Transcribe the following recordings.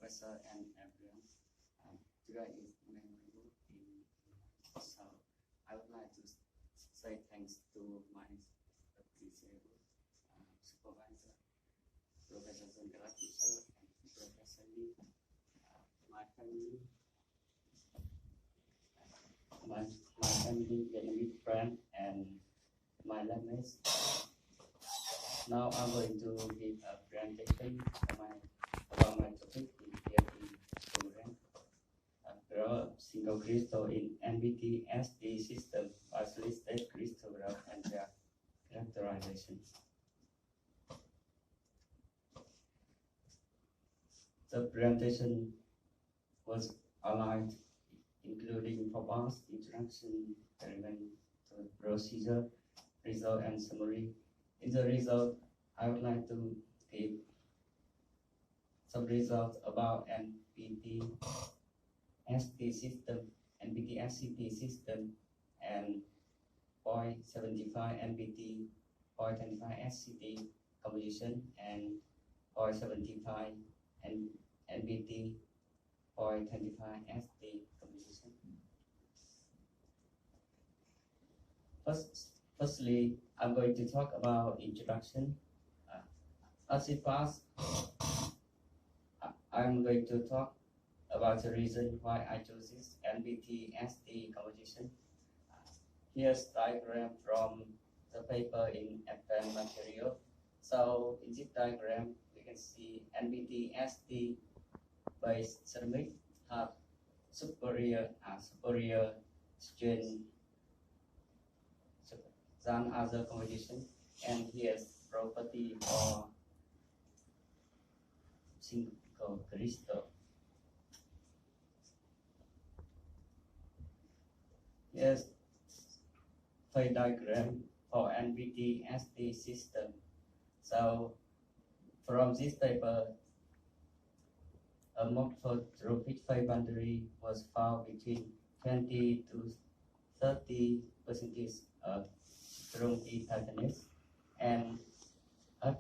Professor and everyone. Today is memorable in so I would like to say thanks to my appreciable supervisor, Professor Zendra teacher, and Professor Lee, my family, my family, Vietnamese friend, and my language. Now I'm going to give a presentation about my topic in PhD program. Graph single crystal in NBT-SD system, isolated crystal graph and their characterization. The presentation was outlined, including purpose, introduction, experimental procedure, result, and summary. In the result, I would like to give some results about NBT-SD system, NBT-SCT system, and 0.75 NBT, 0.25 SCT composition, and 0.75 NBT, 0.25 SD composition. Firstly, I'm going to talk about introduction. As it passed, I'm going to talk about the reason why I chose this NBT-SD composition. Here's diagram from the paper in advanced material. So in this diagram, we can see NBT-SD based ceramic have superior strength than other composition, and here's property for single crystal. Here's phase diagram for NBT-SD system. So from this paper, a morphotropic phase boundary was found between 20 to 30% of strongly tightness, and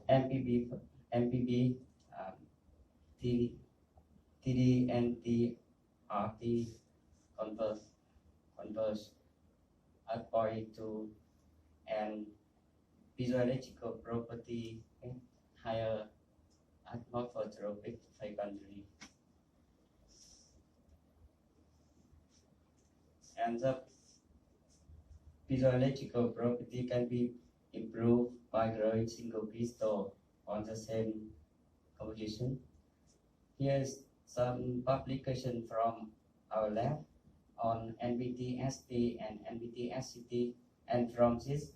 MPB, TD and TRT converge at point 2, and physiological property higher at morphotropic phase boundary. And the physiological property can be improved by growing single crystal on the same composition. Here's some publication from our lab on NBT-SD and NBT-SCT, and from this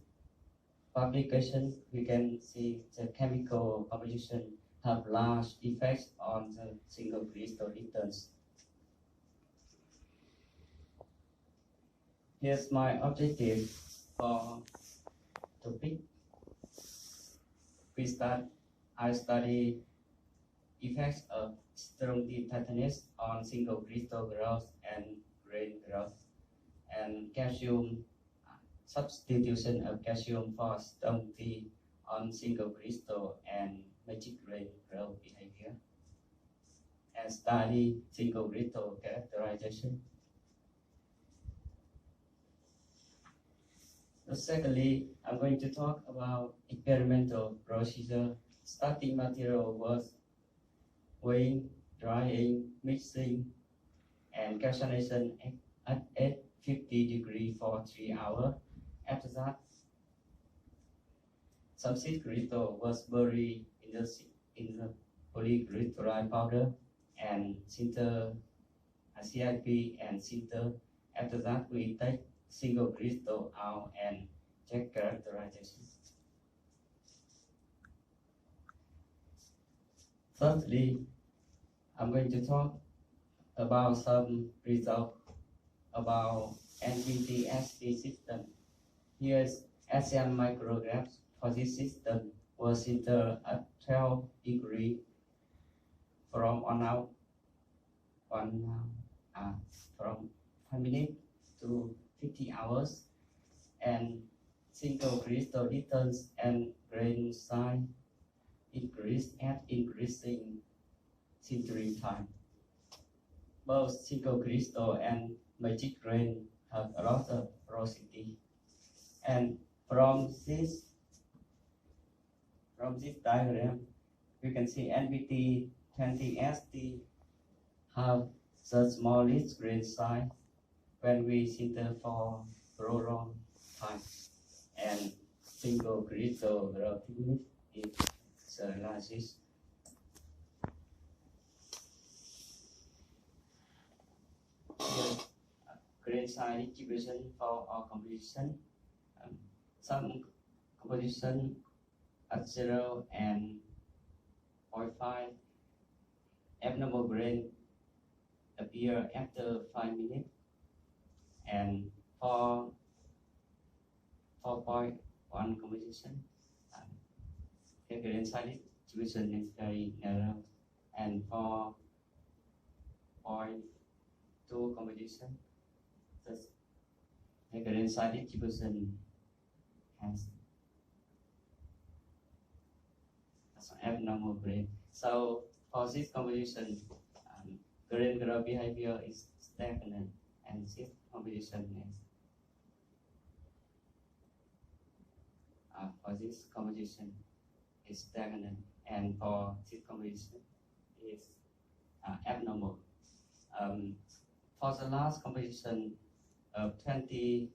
publication we can see the chemical composition have large effects on the single crystal returns. Here's my objective for topic. I study effects of strong tightness on single crystal growth and grain growth, and calcium substitution of calcium for strong T on single crystal and magic grain growth behavior, and study single crystal characterization. Secondly, I'm going to talk about experimental procedure. Starting material was weighing, drying, mixing, and calcination at 850 degrees for 3 hours. After that, some seed crystal was buried in the polycrystalline powder and sinter CIP and sinter. After that, we take single crystal out and check characterization. Thirdly, I'm going to talk about some results about NBT-SD system. Here's ASEAN micrographs for this system was sintered at 12 degrees from 1 hour, from 5 minutes to 50 hours, and single crystal returns and grain size increase at increasing sintering time. Both single crystal and magic grain have a lot of porosity. And from this diagram, we can see NBT 20ST have the smallest grain size when we sinter for prolonged time, and single crystal relatively is the largest. Here, grain size distribution for our composition. Some composition at 0 and 0.5 abnormal grain appear after 5 minutes, and for 4.1 composition, the grain size distribution is very narrow, and for 0.2 composition, the grain size distribution has abnormal grain. So for this composition, grain growth behavior is stagnant, and this composition is for this composition is stagnant, and for this composition is abnormal. For the last composition of 20%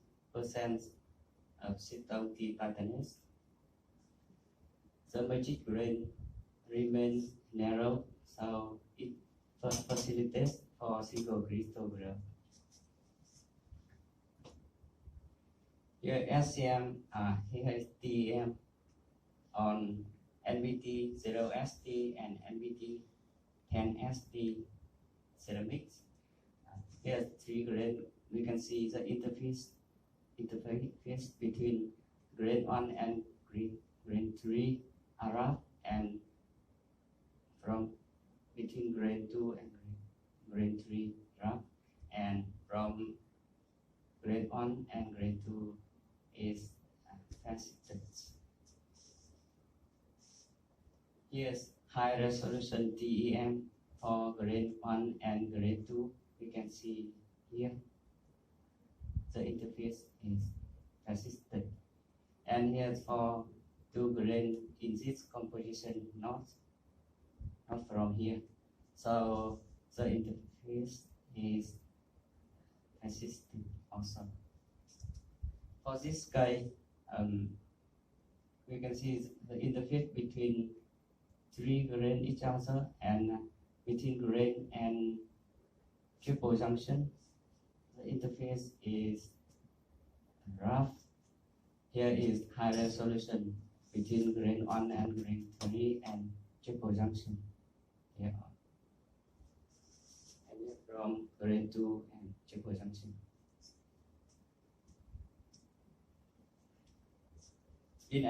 of system T tightness, the magic grain remains narrow, so it facilitates for single crystal growth. Here SCM, here is TEM on NBT 0ST and NBT 10ST ceramics. Here 3 grain. We can see the interface between grain 1 and grain 3 are rough, and from between grain 2 and grain 3 rough, and from grain 1 and grain 2 is faceted. Here's high resolution TEM for grain 1 and grain 2. We can see here the interface is persistent, and here's for 2 grain in this composition, not from here. So the interface is persistent also. For this guy, we can see the interface between 3 grain each other, and between grain and triple junction, the interface is rough. Here is high resolution between grain 1 and grain 3 and triple junction. Here, and here from grain 2 and triple junction. In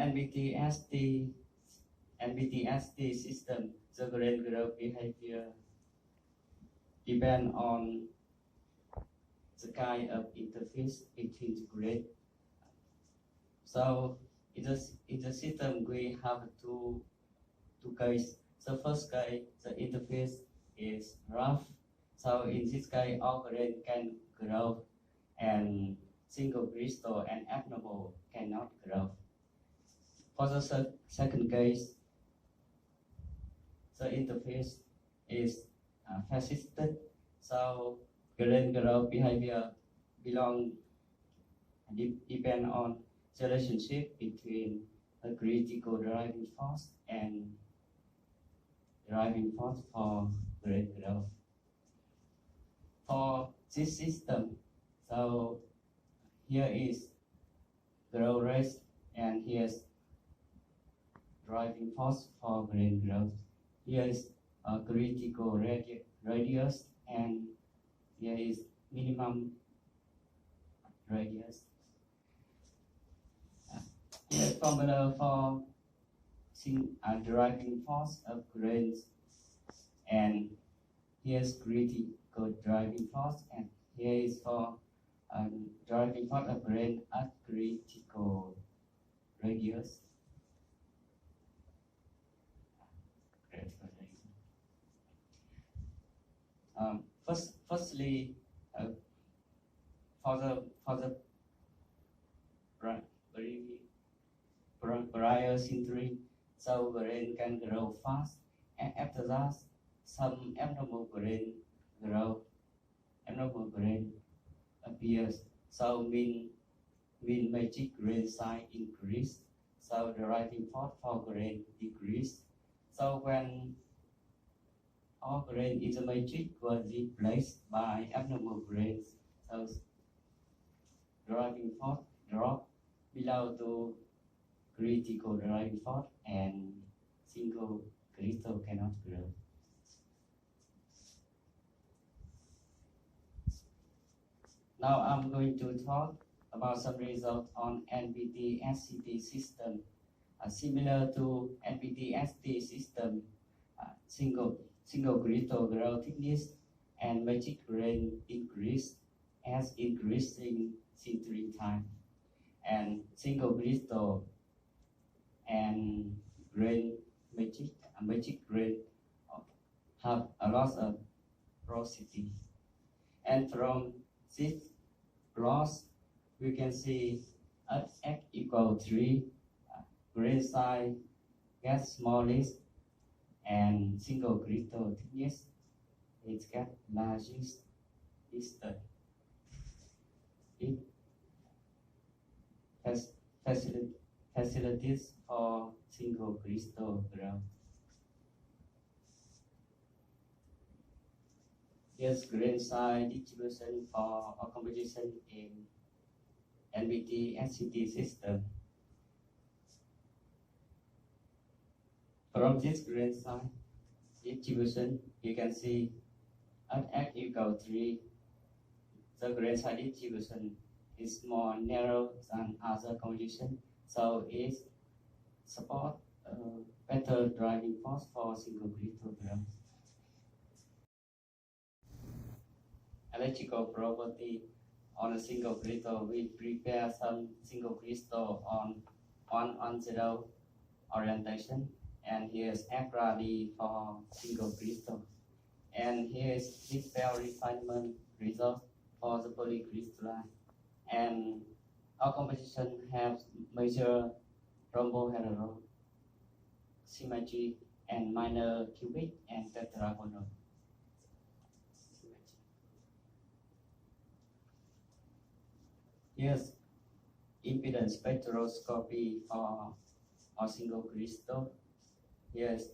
NBT-ST system, the grain growth behavior depend on the kind of interface between the grain. So in the system we have two cases. The first case, the interface is rough. So in this case, all grain can grow, and single crystal and abnormal cannot grow. For the second case, the interface is persistent, so grain growth behavior depend on the relationship between a critical driving force and driving force for grain growth. For this system, so here is growth rate, and here's driving force for grain growth. Here is a critical radius, and here is minimum radius. Here is formula for driving force of grains, and here's critical driving force, and here is for driving force of grain at critical radius. Firstly, for the prior century, so grain can grow fast, and after that, some abnormal grain appears. So mean magic grain size increase, so the writing force for grain decrease. So when all grain in the matrix was replaced by abnormal grains, so driving force drop below to critical driving force and single crystal cannot grow. Now I'm going to talk about some results on NBT-SCT system. Similar to NBT-SCT system, single crystal growth thickness and magic grain increase as increasing sintering time, and single crystal and grain magic grain have a lot of porosity. And from this loss, we can see at x equal 3, grain size gets smallest and single crystal thickness is get largest distance. It has facilities for single crystal growth. Here's grain size distribution for a composition in NBT-SCT system. From this grain size distribution, you can see at x equal 3, the grain size distribution is more narrow than other composition, so it supports better driving force for single crystal growth. Electrical property on a single crystal, we prepare some single crystal on 1-on-0 orientation, and here's F-ready for single crystal. And here's this bell refinement result for the polycrystalline. And our composition has major rhombohedral symmetry and minor cubic and tetragonal. Here's impedance spectroscopy for a single crystal. Here's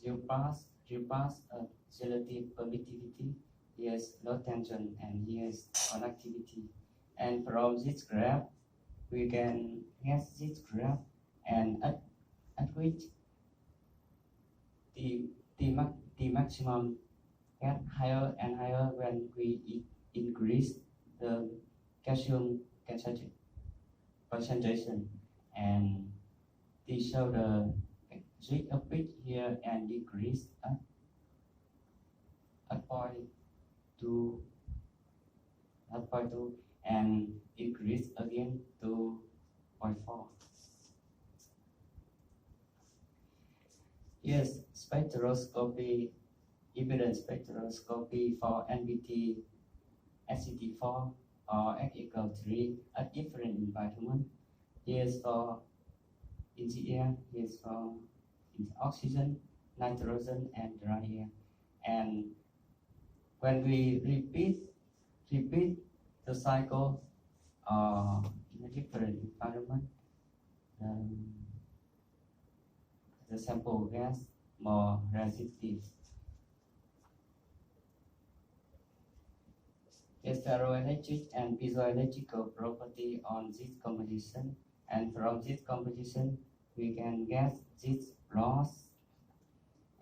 geopath relative permittivity. Here's low tension, and here's conductivity. And from this graph, we can get this graph, and at which the maximum get higher and higher when we increase the calcium concentration, and they show the rate of peak here and decrease at point 2 and increase again to 0.4. Yes, spectroscopy, impedance spectroscopy for NBT SCT4 or X equal 3 at different environment. Here's for in the air, here's for in oxygen, nitrogen, and dry air. And when we repeat the cycle in a different environment, the sample gas more resistive. There's ferroelectric and piezoelectrical property on this composition, and from this composition we can get this loss,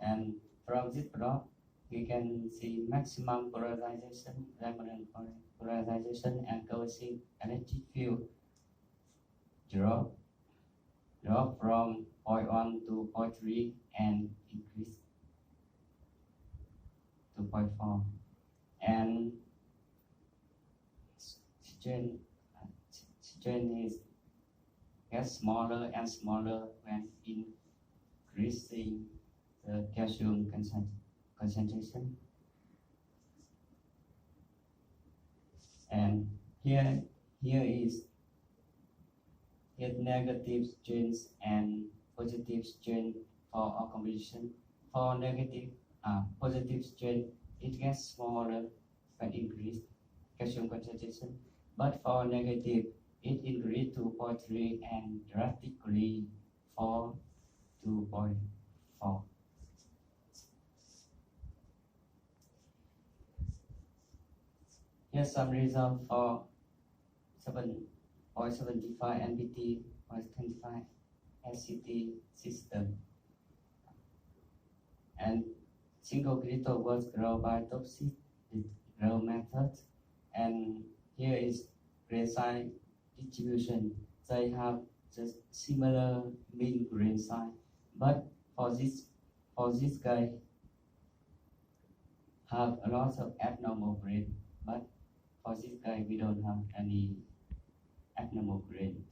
and from this plot we can see maximum polarization, remnant polarization, and coercive electric field drop from 0.1 to 0.3 and increase to 0.4. And strain is gets smaller and smaller when increasing the calcium concentration. And here is negative strains and positive strain for our composition. For negative positive strain, it gets smaller but increase calcium concentration. But for negative, it increased to 0.3 and drastically fall to 0.4. Here's some results for 7.75 NBT, 0.25 SCT system. And single crystal was grown by toxic grow method. And here is grain size distribution. They have just similar mean grain size, but for this guy have a lot of abnormal grain, but for this guy we don't have any abnormal grain.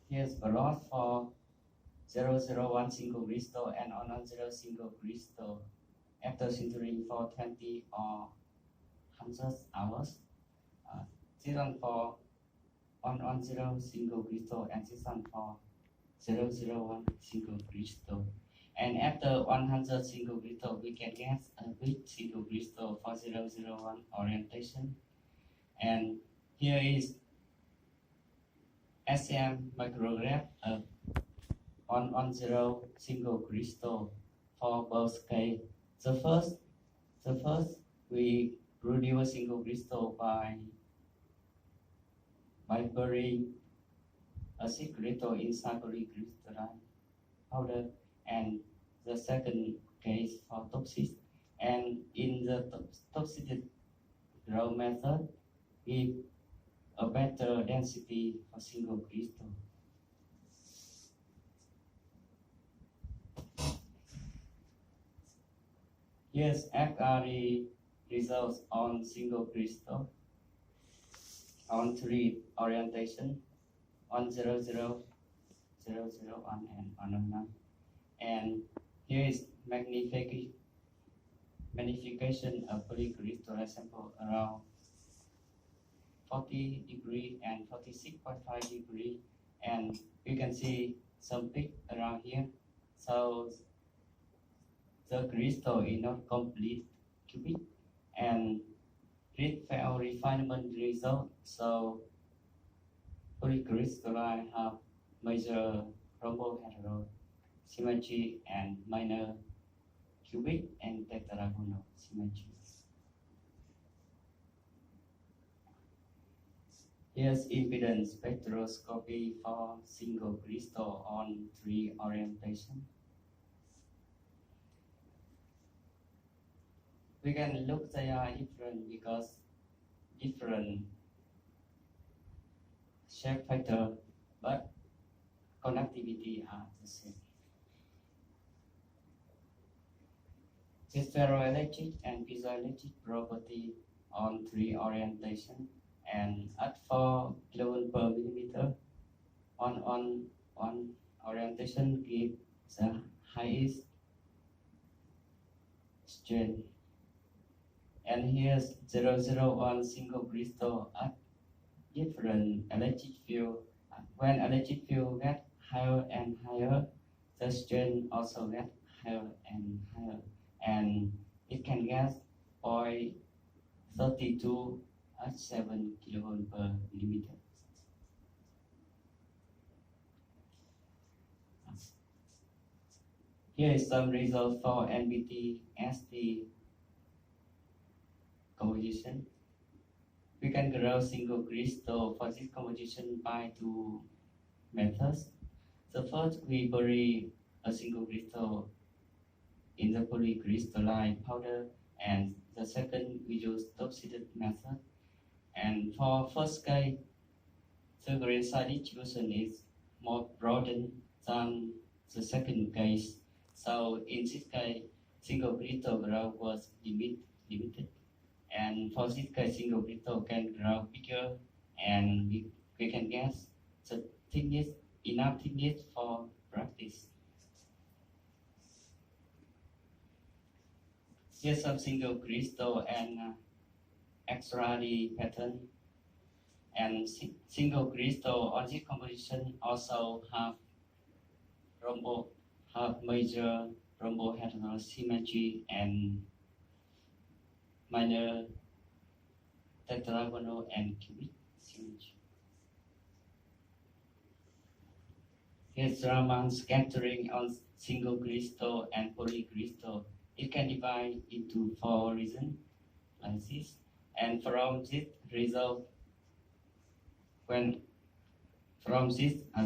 Here's the lot for 001 single crystal and 110 single crystal after sintering for 20 or 100 hours. This one for 110 single crystal and this one for 001 single crystal. And after 100 single crystal, we can get a weak single crystal for 001 orientation. And here is SCM micrograph of 110 single crystal for both case. The first we produce single crystal by burying a single crystal inside polycrystalline powder, and the second case for toxic. And in the toxic grow method, give a better density for single crystal. Here's FRE results on single crystal on 3 orientation, 100, 001, and 109. And here is magnification of polycrystalline sample around 40 degree and 46.5 degree, and you can see some peak around here. So the crystal is not complete cubic, and it fail refinement result. So polycrystalline have major rhombohedral symmetry and minor cubic and tetragonal symmetry. Here's impedance spectroscopy for single crystal on 3 orientation. We can look they are different because different shape factor, but conductivity are the same. With ferroelectric and piezoelectric property on 3 orientation, and at 4 kV per millimeter on one orientation give the highest strain. And here's 001 single crystal at different electric field. When electric field get higher and higher, the strain also get higher and higher, and it can get 0.32 at 7 kV per millimeter. Here is some result for NBT ST composition. We can grow single crystal for this composition by 2 methods. The first, we bury a single crystal in the polycrystalline powder, and the second, we use toxic method. And for first case, the grain size distribution is more broadened than the second case. So in this case, single crystal growth was limited. And for this case, single crystal can grow bigger, and we can get the thickness, enough thickness for this. Here's some single crystal and X-ray pattern. And single crystal on this composition also have major rhombohedral symmetry and minor tetragonal and cubic symmetry. Here's Raman scattering on single crystal and polycrystal. It can divide into 4 regions like this. And from this result,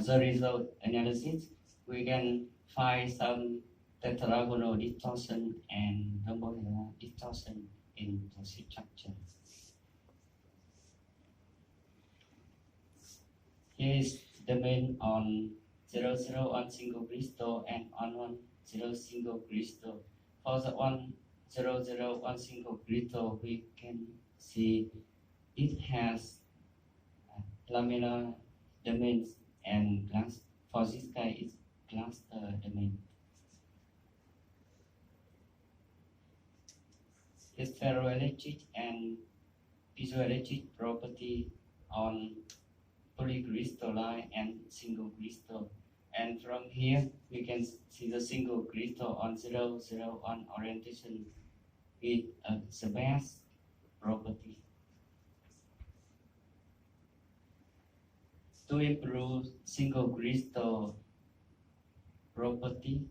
the result analysis, we can find some tetragonal distortion and rhombohedral distortion in the structure. Here is the domain on 0, 0 on single crystal and on 1, 0 single crystal. For the 1, 0, 0 on single crystal, we can see it has lamellar domains and glass. For this guy, it's cluster domain. It's ferroelectric and piezoelectric property on polycrystalline and single crystal. And from here, we can see the single crystal on 0, 0 on orientation with a Sebastian property. To improve single crystal property,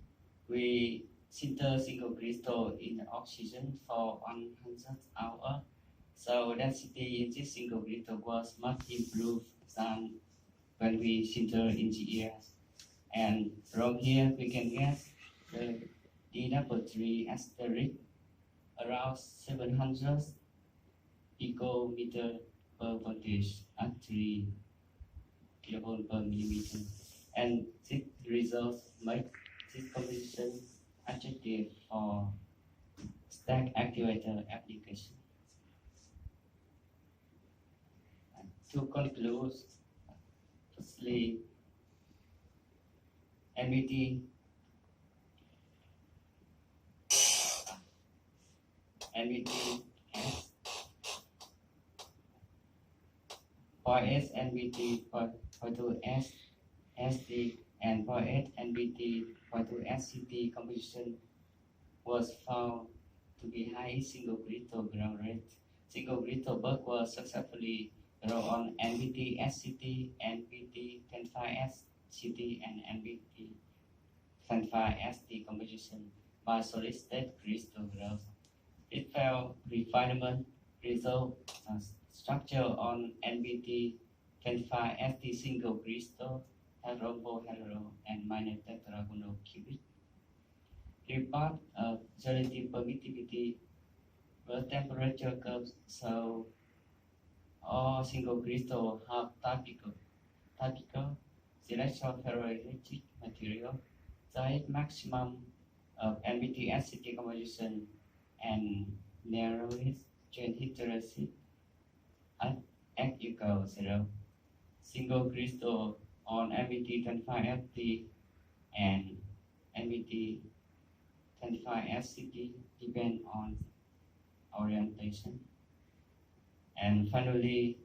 we sinter single crystal in oxygen for 100 hours. So density in this single crystal was much improved than when we sinter in the air. And from here we can get the D3 asterisk around 700 picometer per voltage at 3 kilovolt per millimeter. And this results make this composition attractive for stack actuator application. And to conclude, firstly, NVT has point S NVT point 2 S SD and point 8 NVT point 2 SCT composition was found to be high single crystal ground rate. Single crystal bulk was successfully grown on NVT SCT, NVT 25 SCT, and NVT 25 ST composition by solid state crystal growth. It found refinement result structure on NVT 25 ST single crystal, rhombohedral, and minor tetragonal cubic. Report of relative permittivity with temperature curves, so all single crystal have typical selection ferroelectric material. The maximum of NVT SCT composition and narrowest chain hysteresis at X equals 0. Single crystal on NVT 25 FT and NVT 25 SCT depend on orientation. And finally,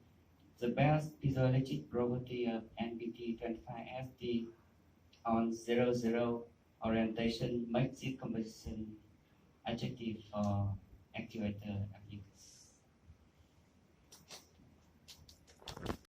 the best piezoelectric property of NVT 25 FT on 0, 0 orientation makes it composition attractive for actuator applications.